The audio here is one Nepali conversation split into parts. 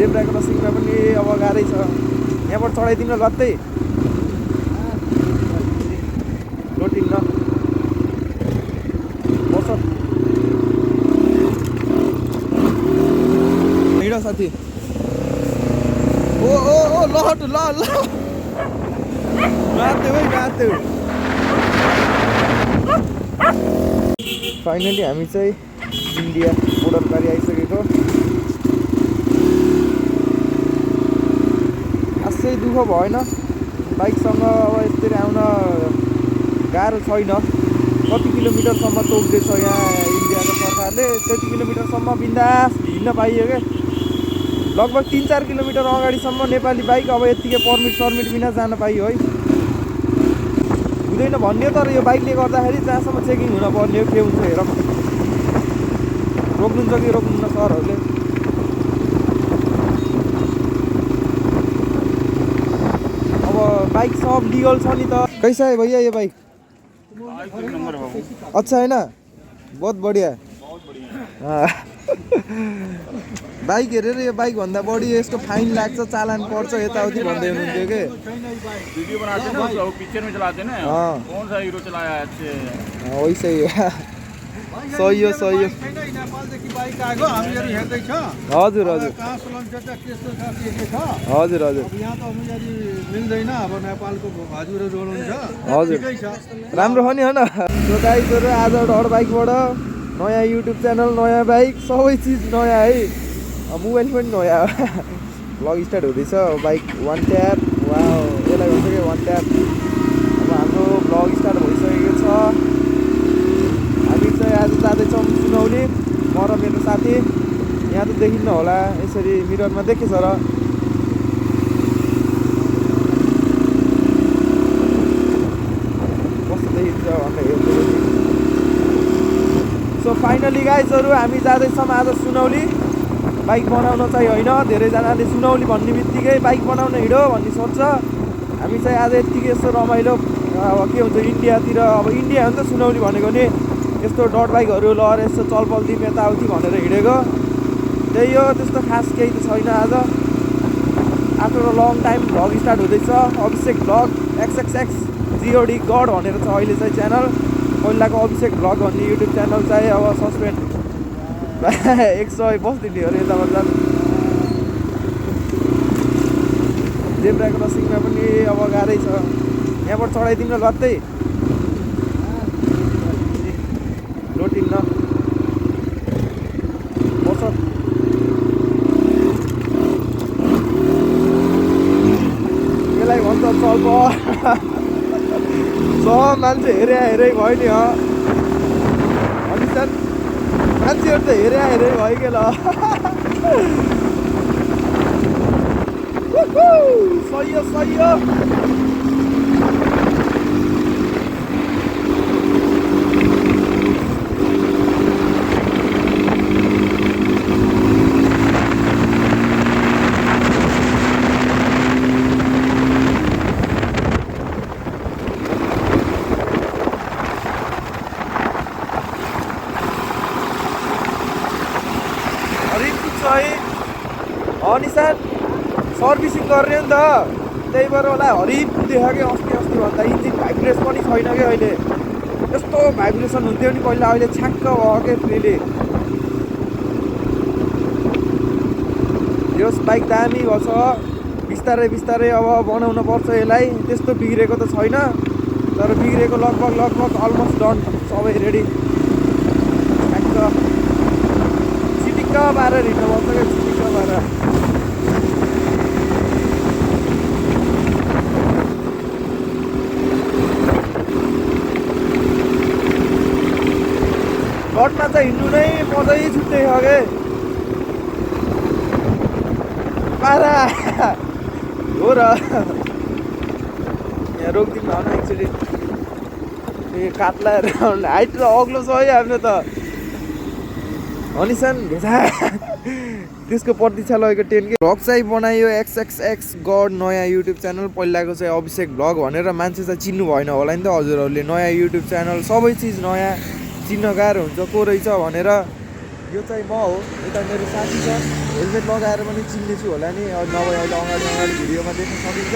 जेब्रा क्रसिङमा पनि अब गाह्रै छ। यहाँबाट चढाइदिनु लत्तै लोटिन्न बस हिँड साथी। ओ ओ ओ लहट ल ल माथ्यो है माथ्यो। फाइनली हामी चाहिँ इन्डिया बोर्डर पारि आइसकेको। खासै दुःख भएन बाइकसँग अब यसरी आउन गाह्रो छैन। कति किलोमिटरसम्म तोक्दैछ यहाँ इन्डियाको सरकारले त्यति किलोमिटरसम्म बिन्दास हिँड्न पाइयो क्या। लगभग 3-4 किलोमिटर अगाडिसम्म नेपाली बाइक अब यत्तिकै पर्मिट सर्मिट बिना जान पाइयो है। हुँदैन भन्ने तर यो बाइकले गर्दाखेरि जहाँसम्म चेकिङ हुन पर्ने हो के हुन्छ हेर। रोक्नुहुन्छ कि रोक्नुहुन्न सरहरूले। अब बाइक सब लिगल छ नि त। कैसा है भैया ये बाइक? अच्छा है ना? बहुत बढ़िया। बाइक हेरेर यो बाइक भन्दा बढी यसको फाइन लाग्छ चालान पर्छ यताउति भन्दै हुनुहुन्थ्यो के। वीडियो बनाते हैं ना उसको पिक्चर में चलाते हैं ना। हाँ कौन सा हीरो चलाया है अच्छे? वैसे ही सही हो सही हो। नेपालदेखि बाइक आएको हामीहरू हेर्दै छ। हजुर हजुर कहाँ सुलन्छ त त्यस्तो छ के छ। हजुर हजुर अब यहाँ त अलिअलि मिल्दैन। अब नेपालको हजुरहरू हुनुहुन्छ हजुर ठिकै छ। राम्रो हो नि होइन। सो गाइजहरु आज डर बाइकबाट नयाँ युट्युब च्यानल नयाँ बाइक सबै चिज नयाँ है। मोबाइल पनि नयाँ भ्लग स्टार्ट हुँदैछ। बाइक वान ट्याप वाउ यसलाई भन्छ कि वान ट्याप। अब हाम्रो भ्लग स्टार्ट भइसकेको छ। हामी चाहिँ आज जाँदैछौँ सुनौली म र मेरो साथी। यहाँ त देखिन्न होला यसरी मिररमा देखेछ र। कस्तो देखिन्छ भनेर हेर्दै। सो फाइनली गाइजहरु हामी जाँदैछौँ आज सुनौली। बाइक बनाउन चाहिँ होइन, धेरैजनाले सुनौली भन्ने बित्तिकै बाइक बनाउन हिँडो भन्ने सोच्छ। हामी चाहिँ आज यत्तिकै यस्तो रमाइलो अब के हुन्छ इन्डियातिर। अब इन्डिया हो नि त सुनौली भनेको नि। यस्तो डट बाइकहरू लहर यस्तो चलपल्दी यताउति भनेर हिँडेको त्यही हो। त्यस्तो खास केही त छैन। आज after a long time vlog start हुँदैछ। अभिषेक भ्लग XXX GOD गड भनेर छ अहिले चाहिँ च्यानल। पहिलाको अभिषेक भ्लग भन्ने युट्युब च्यानल चाहिँ अब सस्पेन्ड 100 बस्दिने अरे यताबाट जानु। जेब्रा क्रसिङमा पनि अब गाह्रै छ। यहाँबाट चढाइदिनु लत्तै लोटिन्न बस यसलाई भन्छ चल्प। सब मान्छे हेरे भयो नि अनि मान्छेहरू त हेरे भयो के ल। सही हो सही हो। निशान सर्भिसिङ गर्ने नि त त्यही भएर होला हरिप देख्यो कि अस्ति भन्दा इन्जिन भाइब्रेस पनि छैन कि अहिले। यस्तो भाइब्रेसन हुन्थ्यो नि पहिला, अहिले छ्याक्क भयो के फ्रीले। यस बाइक दामी भएको छ। बिस्तारै बिस्तारै अब बनाउन पर्छ यसलाई। त्यस्तो बिग्रेको त छैन तर बिग्रेको लगभग अलमोस्ट डन सबै रेडी। छ्याक्क चिटिक्क पारेर हिँड्नुपर्छ क्या चिटिक्क पारेर। घटमा चाहिँ हिँड्नु नै मजै छुट्टै छ के। पारा हो र यहाँ रोकिदिनु भएन एक्चुली। ए काट्ला हाइट त अग्लो छ है हाम्रो त। अनिसान भेजा त्यसको प्रतीक्षा लगेको 10K भ्लग चाहिँ बनायो XXX गड नयाँ युट्युब च्यानल। पहिलाको चाहिँ अभिषेक भ्लग भनेर मान्छे चाहिँ चिन्नु भएन होला नि त हजुरहरूले। नयाँ युट्युब च्यानल सबै चिज नयाँ चिन्न गाह्रो हुन्छ को रहेछ भनेर। यो चाहिँ म हो, यता मेरो साथी छ। हेलमेट लगाएर पनि चिन्नेछु होला नि, नभए अहिले अगाडि भिडियोमा देख्न सकिन्छ।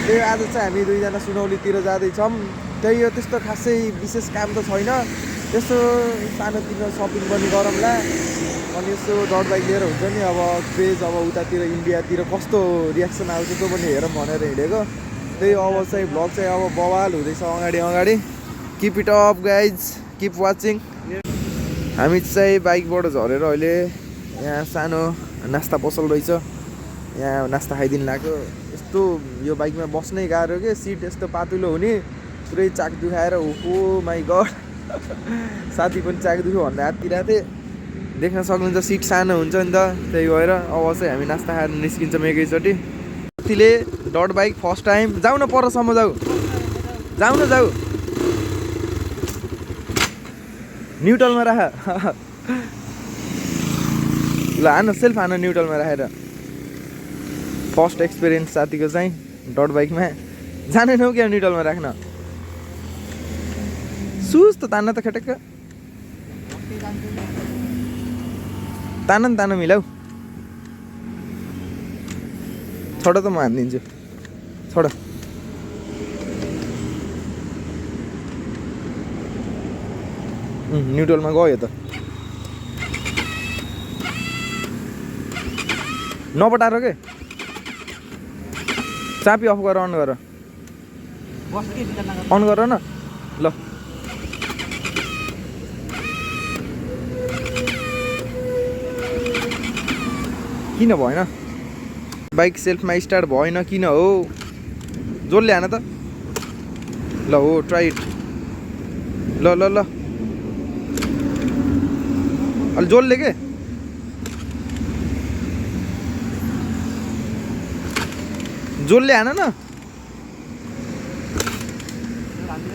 त्यही आज चाहिँ हामी दुईजना सुनौलीतिर जाँदैछौँ। त्यही हो, त्यस्तो खासै विशेष काम त छैन, यसो सानोतिनो सपिङ पनि गरौँला। अनि यसो डट बाइक लिएर हुन्छ नि, अब क्रेज अब उतातिर इन्डियातिर कस्तो रियाक्सन आउँछ त्यो पनि हेरौँ भनेर हिँडेको। त्यही अब चाहिँ भ्लग चाहिँ अब बवाल हुँदैछ अगाडि। Keep it up guys, keep watching. हामी चाहिँ बाइकबाट झरेर अहिले यहाँ सानो नास्ता पसल रहेछ, यहाँ नास्ता खाइदिनु लाग्यो। यस्तो यो बाइकमा बस्नै गाह्रो के, सिट यस्तो पातुलो हुने, पुरै चाक दुखाएर ओहो माई गड। साथी पनि चाक दुख्यो भन्दा आत्तिरहेको थिएँ। देख्न सक्नुहुन्छ सिट सानो हुन्छ नि त, त्यही भएर अब चाहिँ हामी नास्ता खाएर निस्किन्छौँ एकैचोटि। साथीले डट बाइक फर्स्ट टाइम, जाऊ न परसम्म जाऊ न्युट्रलमा राख। ल हान, सेल्फ हान न्युट्रलमा राखेर। फर्स्ट एक्सपिरियन्स साथीको चाहिँ डट बाइकमा। जानेनौ क्या न्युट्रलमा राख्न? सुज त तान्न त खटक्क तान मिलाऊ। छोड त म हानिदिन्छु, छोड। न्युट्रलमा गयो त, नपटाएर के चाबी अफ गर, अन गर न ल। किन भएन बाइक सेल्फमा स्टार्ट भएन, किन हो? जोडले हान त ल। हो ट्राई इट, ल अलि जोडले के जोडले हान न,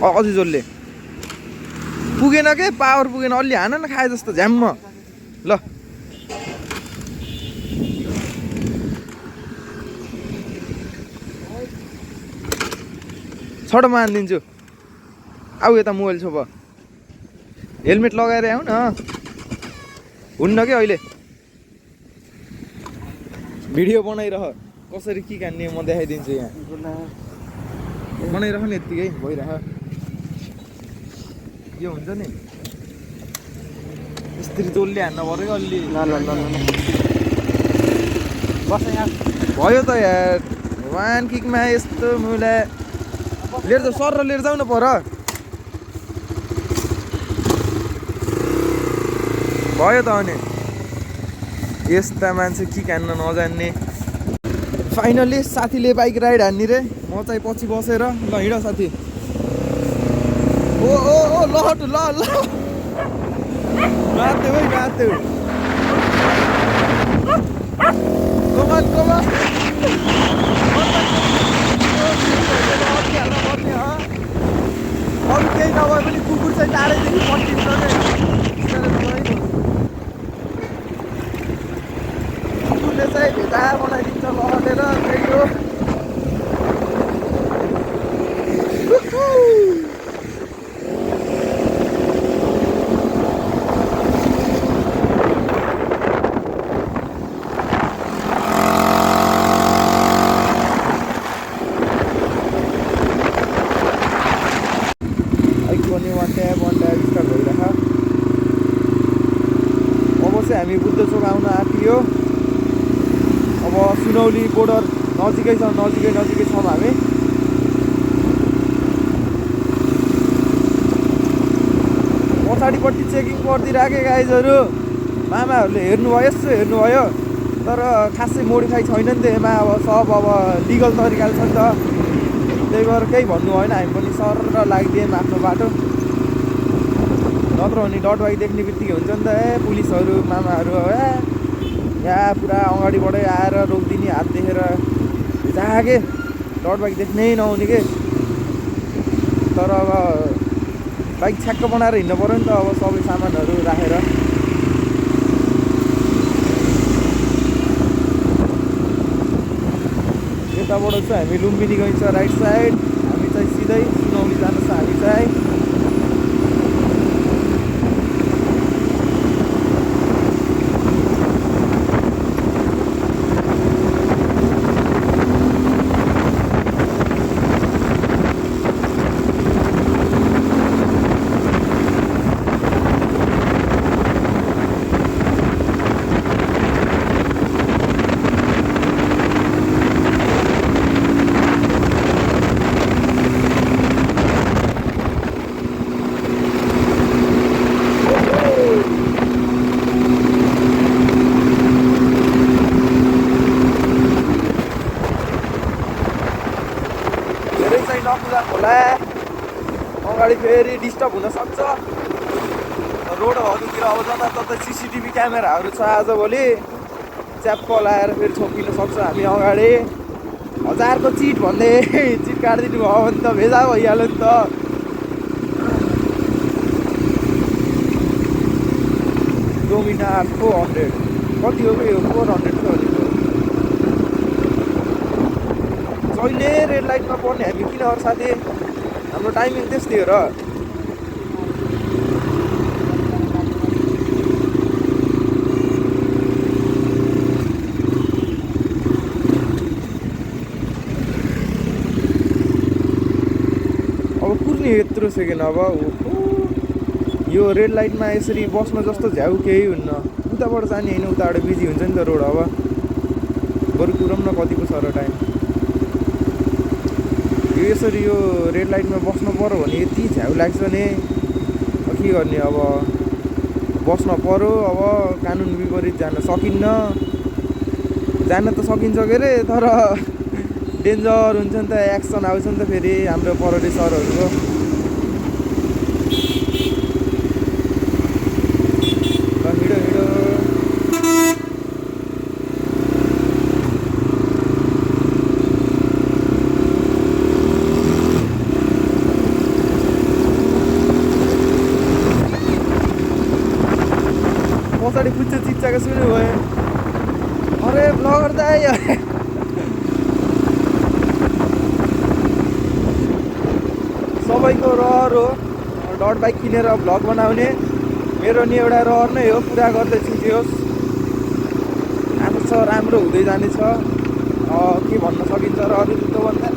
अझै जोडले पुगेन के, पावर पुगेन। अलि हान न, खाए जस्तो झ्याम्म। ल छोड, म हानिदिन्छु। आऊ यता मोबाइल छोप, हेलमेट लगाएर आऊ न। हुन्न कि अहिले भिडियो बनाइरह, कसरी के कान्ने म देखाइदिन्छु। यहाँ बनाइरह नि, यत्तिकै भइरह। यो हुन्छ नि यस्तरी जोडले हान्न पऱ्यो अलि। बस यहाँ भयो त यार, वान किकमा यस्तो मुला लिएर जाऊ, सर लिएर जाऊ न पर। भयो त अनि यस्ता मान्छे कि हान्न नजान्ने। फाइनली साथीले बाइक राइड हान्ने रे, म चाहिँ पछि बसेर। ल हिँड साथी। ओ लहट ल माथि है माथि। कमान अरू केही नभए पनि कुकुर चाहिँ टाढैदेखि पट्टिन्छ नै। कुकुरले चाहिँ भेटा बनाइदिन्छ लहटेर, त्यही हो। हामी बुद्ध चोक आउन आँटियो। अब सुनौली बोर्डर नजिकै छौँ हामी। पछाडिपट्टि चेकिङ गरिदिइराखे गाइजहरू। मामाहरूले हेर्नुभयो, तर खासै मोडिफाई छैन नि त यसमा। अब सब अब लिगल तरिकाले छ नि त, त्यही भएर केही भन्नु भएन। हामी पनि सर लागिदियौँ आफ्नो बाटो। नत्र भने डट बाइक देख्ने बित्तिकै हुन्छ नि त, पुलिसहरू मामाहरू यहाँ पुरा अगाडिबाटै आएर रोकिदिने, हात देखेर जागे डट बाइक देख्नै नहुने के। तर अब बाइक छ्याक्क बनाएर हिँड्नु पऱ्यो नि त, अब सबै सामानहरू राखेर। यताबाट चाहिँ हामी लुम्बिनी गइन्छ राइट साइड, हामी चाहिँ सिधै सुनौली जान्छ हामी चाहिँ। नजाम होला अगाडि फेरि डिस्टर्ब हुनसक्छ रोडहरूतिर अब जताततै सिसिटिभी क्यामेराहरू छ आजभोलि च्याप्प लाएर फेरि छोपिन सक्छ हामी अगाडि 1000 को चिट भन्दै चिट काटिदिनु भयो भने त भेजा भइहाल्यो नि त डोमिनार 400 कति हो यो 400 थियो जहिले रेड लाइटमा पर्ने हामी किन अरू साथी हाम्रो टाइमिङ त्यस्तै हो र अब कुर्ने यत्रो सेकेन्ड अब यो रेड लाइटमा यसरी बस्न जस्तो झ्याउ केही हुन्न उताबाट जाने होइन उताबाट बिजी हुन्छ नि त रोड अब बरु कुरौँ न कतिको छ र टाइम यो यसरी यो रेड लाइटमा बस्नु पऱ्यो भने यति झ्याउ लाग्छ नि के गर्ने अब बस्न पऱ्यो अब कानुन विपरीत जान सकिन्न जान त सकिन्छ के अरे तर डेन्जर हुन्छ नि त एक्सन आउँछ नि त फेरि हाम्रो परोडी सरहरूको हिँडो हिँडो पछाडि पुच्चे चिच्चाको सुन्नु भयो अरे ब्लगर दाइ सबैको रहर हो डट बाइक किनेर भ्लग बनाउने मेरो नि एउटा रहर नै हो पुरा गर्दै छुट्योस् आएको छ राम्रो हुँदै जानेछ के भन्न सकिन्छ र अरू त्योभन्दा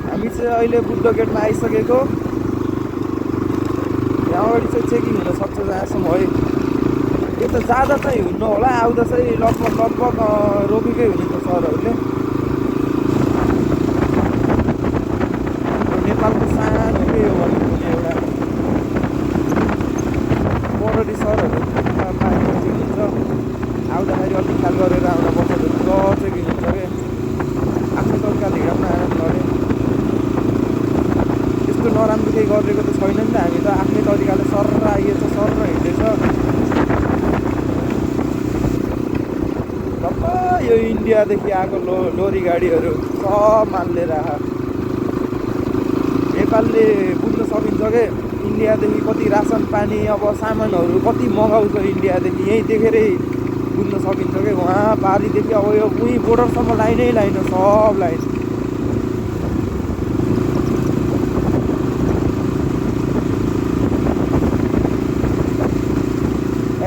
हामी चाहिँ अहिले बुद्ध गेटमा आइसकेको यहाँ अगाडि चाहिँ चेकिङ हुनसक्छ जहाँसम्म है यो त जाँदा चाहिँ हुन्न होला आउँदा चाहिँ लगभग रोकेकै हुने त सरहरूले नेपालको सानो के हो भने एउटा परोडी सरहरू चेकिङ हुन्छ आउँदाखेरि अलिक ख्याल गरेर आउँदा पर्छ चेकिङ हुन्छ कि आफ्नो तरिकाले हिँड्न आनन्द गरे त्यस्तो नराम्रो केही गरेको त छैन नि त हामी त आफ्नै तरिकाले सर्र आइएछ सर्र हिँड्दैछ यो इन्डियादेखि आएको लोरी गाडीहरू सब मालिएर नेपालले बुझ्न सकिन्छ के इन्डियादेखि कति रासन पानी अब सामानहरू कति मगाउँछ इन्डियादेखि यहीँ देखेरै बुझ्न सकिन्छ कि वहाँ पारीदेखि अब यो उहीँ बोर्डरसम्म लाइनै लाइन सब लाइन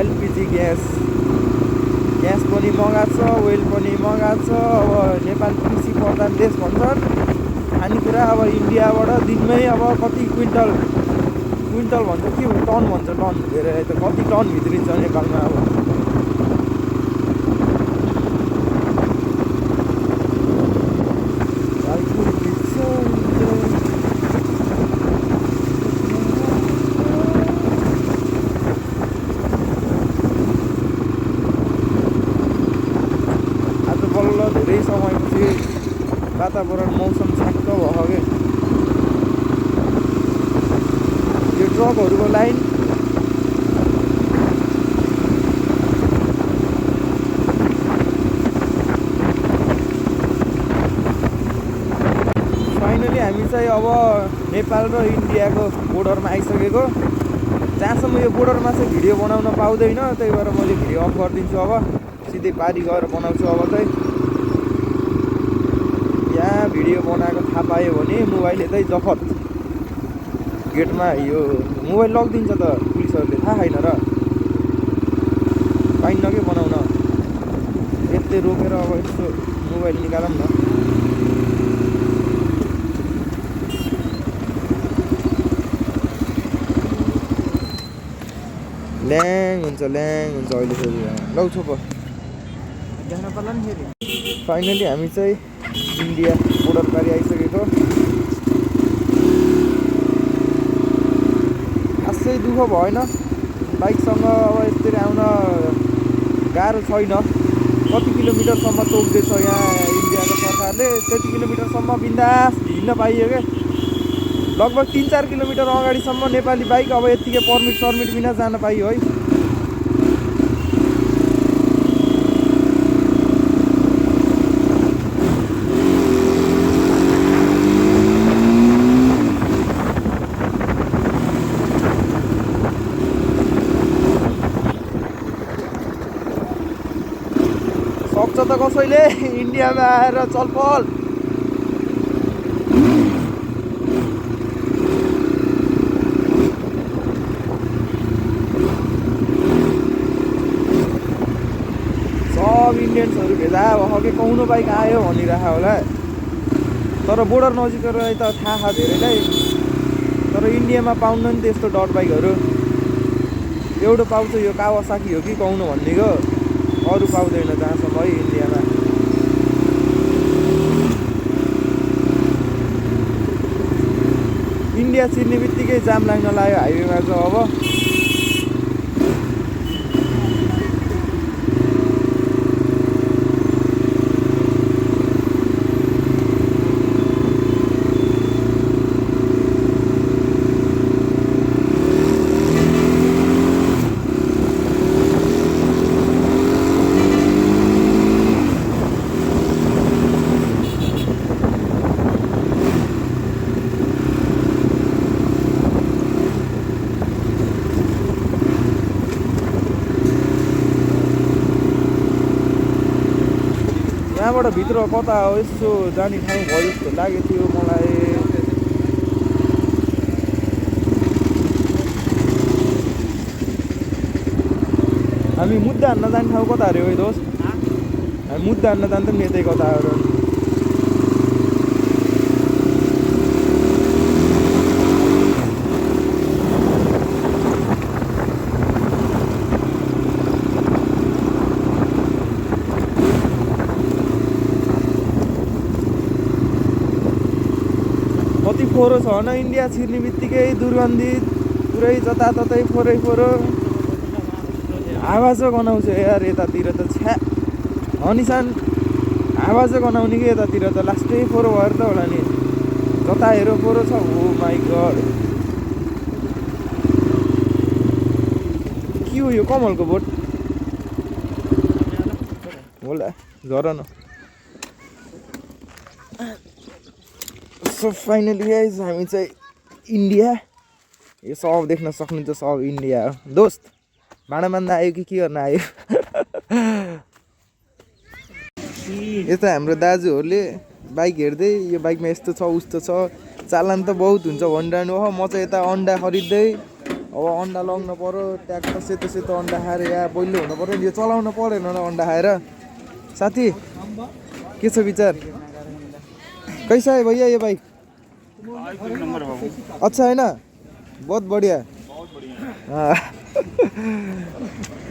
एलपिजी ग्यास पनि मगाएको छ ओइल पनि मगाएको छ अब नेपाल कृषि प्रधान देश भन्छन् खानेकुरा अब इन्डियाबाट दिनमै अब कति क्विन्टल भन्छ के टन भन्छ टन धेरै त कति टन भित्रिन्छ नेपालमा अब धेरै समयपछि वातावरण मौसम छाक्क भयो कि यो ट्रकहरूको लाइन फाइनली हामी चाहिँ अब नेपाल र इन्डियाको बोर्डरमा आइसकेको जहाँसम्म यो बोर्डरमा चाहिँ भिडियो बनाउन पाउँदैन त्यही भएर मैले भिडियो अफ गरिदिन्छु अब सिधै पारी गएर बनाउँछु अब चाहिँ यहाँ भिडियो बनाएको थाहा पायो भने मोबाइल यतै जफत गेटमा यो मोबाइल लगिदिन्छ त पुलिसहरूले थाहा छैन र पाइन्न के बनाउन यतै रोकेर अब यस्तो मोबाइल निकालौँ न ल्याङ हुन्छ अहिले फेरि लौ छोप देख्न पर्ला नि फेरि फाइनली हामी चाहिँ इन्डिया बोर्डर पारी आइसकेको खासै दुःख भएन बाइकसँग अब यसरी आउन गाह्रो छैन कति किलोमिटरसम्म तोक्दैछ यहाँ इन्डियाको सरकारले, त्यति किलोमिटरसम्म बिन्दास हिँड्न पाइयो क्या। लगभग 3-4 किलोमिटर अगाडिसम्म नेपाली बाइक अब यत्तिकै पर्मिट बिना जान पाइयो है। सक्छ त कसैले इन्डियामा आएर चलपल। सब इन्डियन्सहरू भेजा भएकै कौनो बाइक आयो भनिरहेको होला, तर बोर्डर नजिकहरूलाई त थाहा धेरैलाई। तर इन्डियामा पाउन्न नि त्यस्तो डट बाइकहरू। एउटा पाउँछ यो कावासाकी हो कि कौनो भन्नेको, अरू पाउँदैन जहाँसम्म है इन्डियामा। इन्डिया छिर्ने बित्तिकै जाम लाग्न लाग्यो हाइवेमा चाहिँ अब। यहाँबाट भित्र कता हो यसो जाने ठाउँ भयो जस्तो लागेको थियो मलाई। हामी मुद्दा हान्न जाने ठाउँ कता अरे हो दोस्त? हामी मुद्दा हान्न जान्छौँ नि यतै कताहरू। कति फोहोर छ न इन्डिया छिर्ने बित्तिकै, दुर्गन्धित पुरै जताततै फोहोरै। आवाज गनाउँछ यार यतातिर त, छ्या हनिसान आवाज गनाउने कि यतातिर त। लास्टै फोहोर भएर त होला नि, जता हेऱ्यो फोहोर छ। हो माई गड, के हो यो कमलको बोट होला झर न। सो फाइनली गाइज हामी चाहिँ इन्डिया, यो सब देख्न सक्नुहुन्छ सब इन्डिया हो दोस्त। भाँडा मान्दा आयो कि के गर्न आयो? यता हाम्रो दाजुहरूले बाइक हेर्दै यो बाइकमा यस्तो छ उस्तो छ, चालान त बहुत हुन्छ भनिरहनु हो। म चाहिँ यता अन्डा खरिद्दै अब अन्डा लगाउनु पऱ्यो, ट्याक्क सेतो सेतो अन्डा खाएर या बलियो हुनु पऱ्यो। यो चलाउनु परेन न अन्डा खाएर। साथी के छ विचार? कैसा है भैया ये बाइक? अच्छा है ना, बहुत बढ़िया।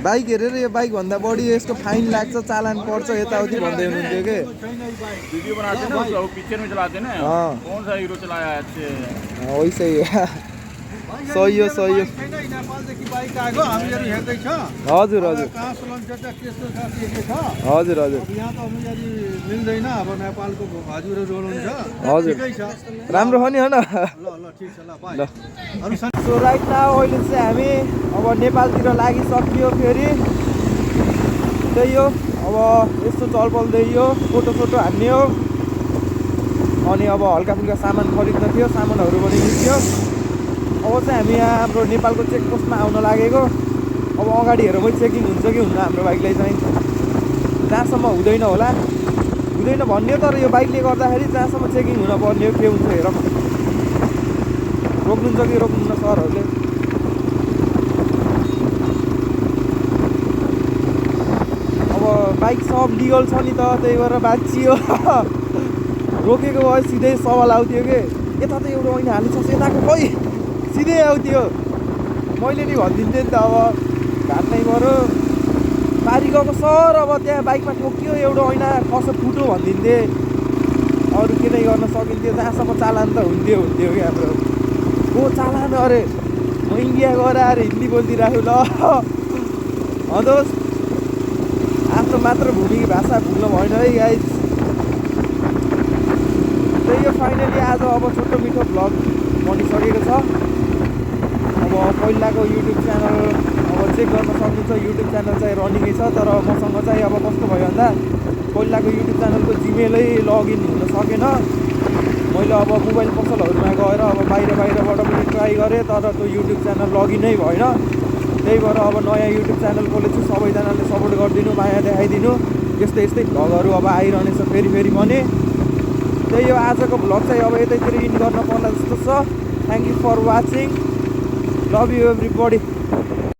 बाइक हेरेर यो बाइक भन्दा बढी यस्तो फाइन लाग्छ, चालान पर्छ यताउति भन्दै हुनुहुन्थ्यो के। वीडियो बनाते हैं ना, उसका वो पिक्चर में चलाते हैं ना। कौन सा हीरो चलाया है अच्छे? वैसे ही सही हो सही हो। नेपालदेखि बाइक आएको हामीहरू हेर्दैछ। हजुर हजुर कहाँ चलाउँछ त त्यस्तो साथी के छ? हजुर हजुर। अब यहाँ त हामीहरू मिल्दैन, अब नेपालको हजुरहरू हुनुहुन्छ। हजुर ठिकै छ, राम्रो हो नि, हो न? ल ठिक छ, ल बाई। अरू सो राइट नाउ अहिले चाहिँ हामी अब नेपालतिर लागिसक्यो फेरि। त्यही हो, अब यस्तो चलपल्दै यो फोटो हान्ने हो। अनि अब हल्का फुल्का सामान खरिद्न थियो, सामानहरू पनि निस्क्यो। अब चाहिँ हामी यहाँ हाम्रो नेपालको चेकपोस्टमा आउन लागेको। अब अगाडि हेरौँ है चेकिङ हुन्छ कि हुन्न हाम्रो बाइकलाई चाहिँ। जहाँसम्म हुँदैन होला, हुँदैन भन्ने, तर यो बाइकले गर्दाखेरि जहाँसम्म चेकिङ हुन पर्ने हो के हुन्छ हेरौँ। रोक्नुहुन्छ कि रोक्नुहुन्न सरहरूले? अब बाइक सब लिगल छ नि त, त्यही भएर बाँचियो। रोकेको भए सिधै सवाल आउँथ्यो कि यता त एउटा ऐना हालिन्छ, यताको खोइ सिधै आउँथ्यो। मैले नि भनिदिन्थेँ नि त, अब घाट्नै पऱ्यो। पारी गएको सर अब त्यहाँ बाइकमा ठोक्यो, एउटा ऐना कसो फुट्यो भनिदिन्थेँ। अरू के नै गर्न सकिन्थ्यो, जहाँसम्म चालान त हुन्थ्यो कि हाम्रो। ओ चालान अरे म इन्डिया गएर आएर हिन्दी बोलिदिइराख्यो ल। दोस्त आफ्नो मातृभूमि भाषा भुल्नु भएन है गाइज। त्यही हो फाइनली आज अब छोटो मिठो भ्लग बनिसकेको छ। अब पहिलाको युट्युब च्यानल अब चेक गर्न सक्नुहुन्छ, युट्युब च्यानल चाहिँ रनिङै छ, तर मसँग चाहिँ अब कस्तो भयो भन्दा पहिलाको युट्युब च्यानलको जिमेलै लगइन हुन सकेन। मैले अब मोबाइल पसलहरूमा गएर अब बाहिरबाट पनि ट्राई गरेँ, तर त्यो युट्युब च्यानल लगइनै भएन। त्यही भएर अब नयाँ युट्युब च्यानल खोलेछु, सबैजनाले सपोर्ट गरिदिनु, माया देखाइदिनु। यस्तै यस्तै भ्लगहरू अब आइरहनेछ फेरि भने। त्यही हो आजको भ्लग चाहिँ अब यतैतिर इन्ड गर्न पर्ला जस्तो छ। Thank you for watching, love you everybody.